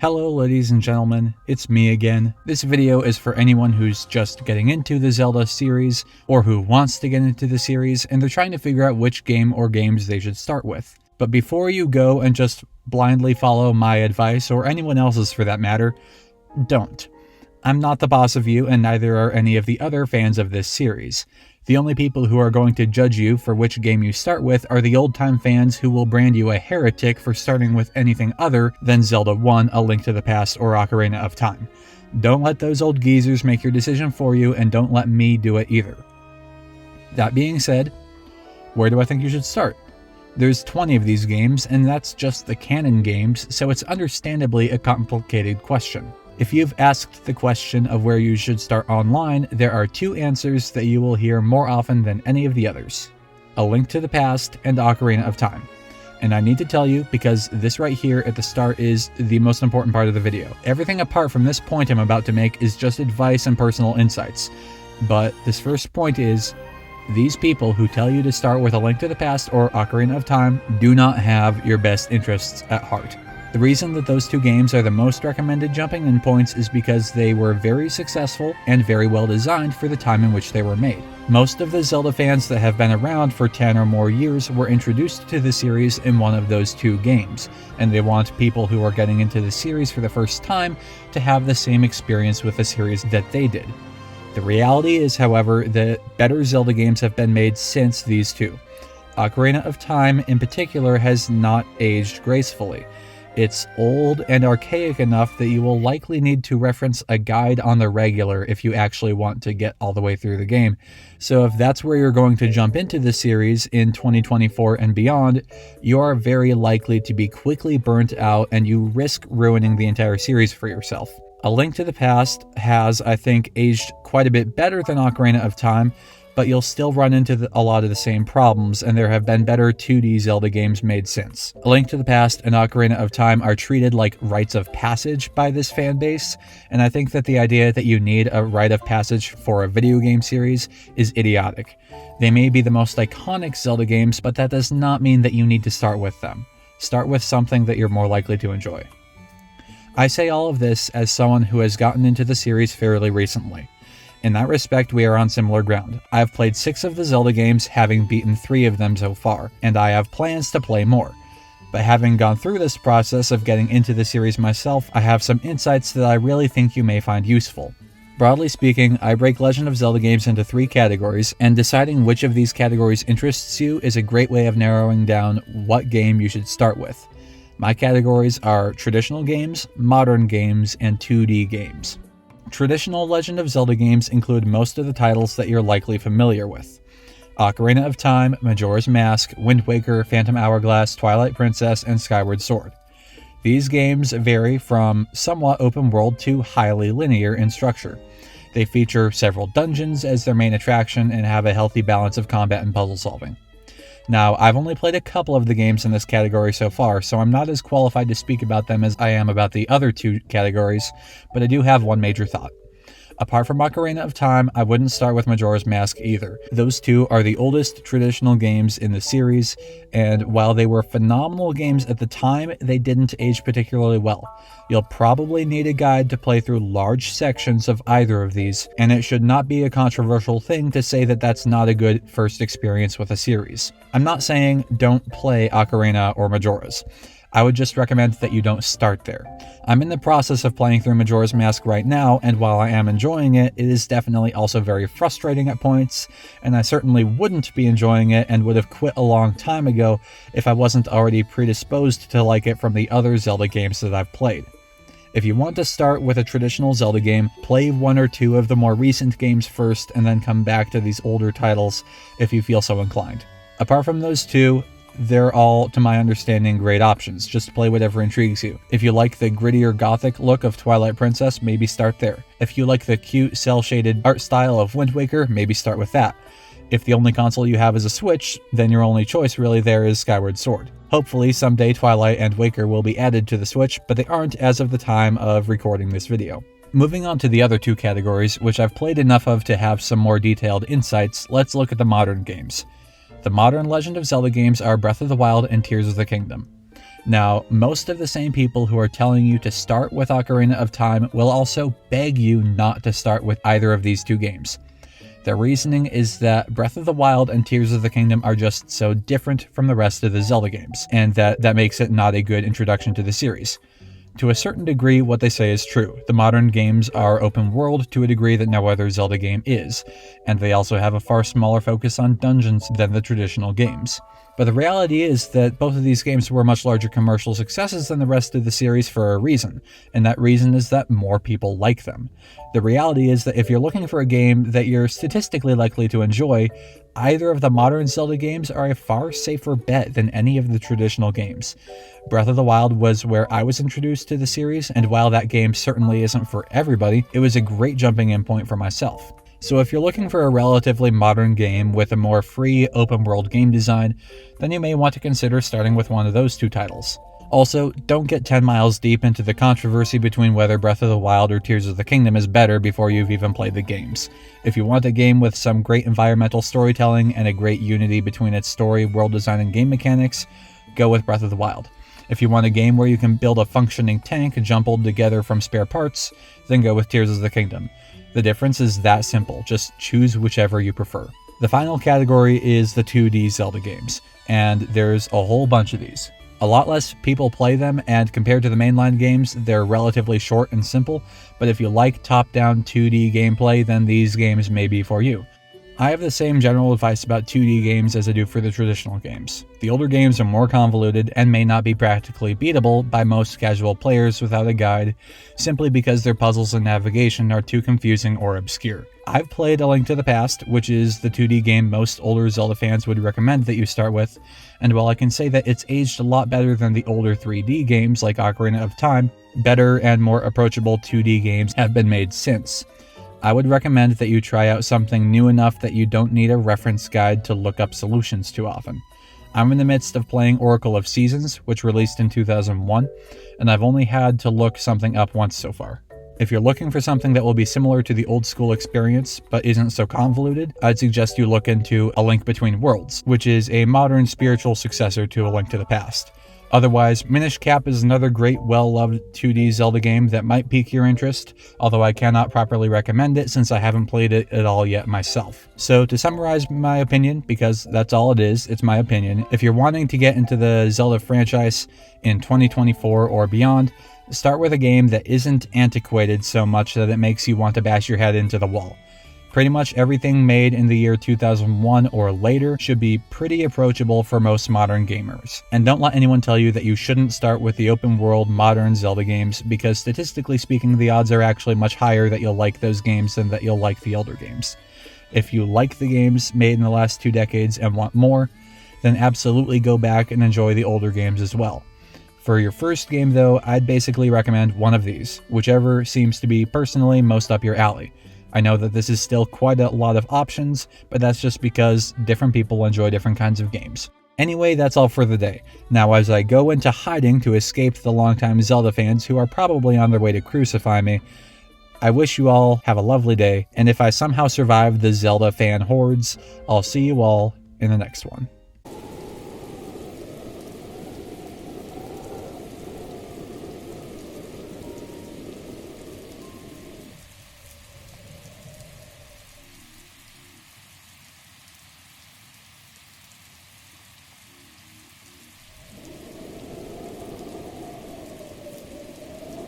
Hello ladies and gentlemen, it's me again. This video is for anyone who's just getting into the Zelda series, or who wants to get into the series, and they're trying to figure out which game or games they should start with. But before you go and just blindly follow my advice, or anyone else's for that matter, don't. I'm not the boss of you, and neither are any of the other fans of this series. The only people who are going to judge you for which game you start with are the old-time fans who will brand you a heretic for starting with anything other than Zelda 1, A Link to the Past, or Ocarina of Time. Don't let those old geezers make your decision for you, and don't let me do it either. That being said, where do I think you should start? There's 20 of these games, and that's just the canon games, so it's understandably a complicated question. If you've asked the question of where you should start online, there are two answers that you will hear more often than any of the others: A Link to the Past and Ocarina of Time. And I need to tell you, because this right here at the start is the most important part of the video. Everything apart from this point I'm about to make is just advice and personal insights. But this first point is, these people who tell you to start with A Link to the Past or Ocarina of Time do not have your best interests at heart. The reason that those two games are the most recommended jumping in points is because they were very successful and very well designed for the time in which they were made. Most of the Zelda fans that have been around for 10 or more years were introduced to the series in one of those two games, and they want people who are getting into the series for the first time to have the same experience with the series that they did. The reality is, however, that better Zelda games have been made since these two. Ocarina of Time in particular has not aged gracefully. It's old and archaic enough that you will likely need to reference a guide on the regular if you actually want to get all the way through the game. So if that's where you're going to jump into the series in 2024 and beyond, you are very likely to be quickly burnt out and you risk ruining the entire series for yourself. A Link to the Past has, I think, aged quite a bit better than Ocarina of Time, but you'll still run into a lot of the same problems, and there have been better 2D Zelda games made since. A Link to the Past and Ocarina of Time are treated like rites of passage by this fan base, and I think that the idea that you need a rite of passage for a video game series is idiotic. They may be the most iconic Zelda games, but that does not mean that you need to start with them. Start with something that you're more likely to enjoy. I say all of this as someone who has gotten into the series fairly recently. In that respect, we are on similar ground. I have played 6 of the Zelda games, having beaten 3 of them so far, and I have plans to play more. But having gone through this process of getting into the series myself, I have some insights that I really think you may find useful. Broadly speaking, I break Legend of Zelda games into 3 categories, and deciding which of these categories interests you is a great way of narrowing down what game you should start with. My categories are traditional games, modern games, and 2D games. Traditional Legend of Zelda games include most of the titles that you're likely familiar with: Ocarina of Time, Majora's Mask, Wind Waker, Phantom Hourglass, Twilight Princess, and Skyward Sword. These games vary from somewhat open world to highly linear in structure. They feature several dungeons as their main attraction and have a healthy balance of combat and puzzle solving. Now, I've only played a couple of the games in this category so far, so I'm not as qualified to speak about them as I am about the other 2 categories, but I do have one major thought. Apart from Ocarina of Time, I wouldn't start with Majora's Mask either. Those 2 are the oldest traditional games in the series, and while they were phenomenal games at the time, they didn't age particularly well. You'll probably need a guide to play through large sections of either of these, and it should not be a controversial thing to say that that's not a good first experience with a series. I'm not saying don't play Ocarina or Majora's. I would just recommend that you don't start there. I'm in the process of playing through Majora's Mask right now, and while I am enjoying it, it is definitely also very frustrating at points, and I certainly wouldn't be enjoying it and would have quit a long time ago if I wasn't already predisposed to like it from the other Zelda games that I've played. If you want to start with a traditional Zelda game, play 1 or 2 of the more recent games first and then come back to these older titles if you feel so inclined. Apart from those 2, they're all, to my understanding, great options. Just play whatever intrigues you. If you like the grittier gothic look of Twilight Princess, maybe start there. If you like the cute cel-shaded art style of Wind Waker, maybe start with that. If the only console you have is a Switch, then your only choice really there is Skyward Sword. Hopefully someday Twilight and Waker will be added to the Switch, but they aren't as of the time of recording this video. Moving on to the other 2 categories, which I've played enough of to have some more detailed insights, let's look at the modern games. The modern Legend of Zelda games are Breath of the Wild and Tears of the Kingdom. Now, most of the same people who are telling you to start with Ocarina of Time will also beg you not to start with either of these two games. Their reasoning is that Breath of the Wild and Tears of the Kingdom are just so different from the rest of the Zelda games, and that makes it not a good introduction to the series. To a certain degree, what they say is true. The modern games are open world to a degree that no other Zelda game is, and they also have a far smaller focus on dungeons than the traditional games. But the reality is that both of these games were much larger commercial successes than the rest of the series for a reason, and that reason is that more people like them. The reality is that if you're looking for a game that you're statistically likely to enjoy, either of the modern Zelda games are a far safer bet than any of the traditional games. Breath of the Wild was where I was introduced to the series, and while that game certainly isn't for everybody, it was a great jumping in point for myself. So if you're looking for a relatively modern game with a more free, open-world game design, then you may want to consider starting with one of those two titles. Also, don't get 10 miles deep into the controversy between whether Breath of the Wild or Tears of the Kingdom is better before you've even played the games. If you want a game with some great environmental storytelling and a great unity between its story, world design, and game mechanics, go with Breath of the Wild. If you want a game where you can build a functioning tank jumbled together from spare parts, then go with Tears of the Kingdom. The difference is that simple, just choose whichever you prefer. The final category is the 2D Zelda games, and there's a whole bunch of these. A lot less people play them, and compared to the mainline games, they're relatively short and simple, but if you like top-down 2D gameplay, then these games may be for you. I have the same general advice about 2D games as I do for the traditional games. The older games are more convoluted and may not be practically beatable by most casual players without a guide, simply because their puzzles and navigation are too confusing or obscure. I've played A Link to the Past, which is the 2D game most older Zelda fans would recommend that you start with, and while I can say that it's aged a lot better than the older 3D games like Ocarina of Time, better and more approachable 2D games have been made since. I would recommend that you try out something new enough that you don't need a reference guide to look up solutions too often. I'm in the midst of playing Oracle of Seasons, which released in 2001, and I've only had to look something up once so far. If you're looking for something that will be similar to the old school experience, but isn't so convoluted, I'd suggest you look into A Link Between Worlds, which is a modern spiritual successor to A Link to the Past. Otherwise, Minish Cap is another great, well-loved 2D Zelda game that might pique your interest, although I cannot properly recommend it since I haven't played it at all yet myself. So to summarize my opinion, because that's all it is, it's my opinion, if you're wanting to get into the Zelda franchise in 2024 or beyond, start with a game that isn't antiquated so much that it makes you want to bash your head into the wall. Pretty much everything made in the year 2001 or later should be pretty approachable for most modern gamers. And don't let anyone tell you that you shouldn't start with the open world modern Zelda games, because statistically speaking the odds are actually much higher that you'll like those games than that you'll like the older games. If you like the games made in the last 2 decades and want more, then absolutely go back and enjoy the older games as well. For your first game though, I'd basically recommend one of these, whichever seems to be personally most up your alley. I know that this is still quite a lot of options, but that's just because different people enjoy different kinds of games. Anyway, that's all for the day. Now as I go into hiding to escape the longtime Zelda fans who are probably on their way to crucify me, I wish you all have a lovely day, and if I somehow survive the Zelda fan hordes, I'll see you all in the next one.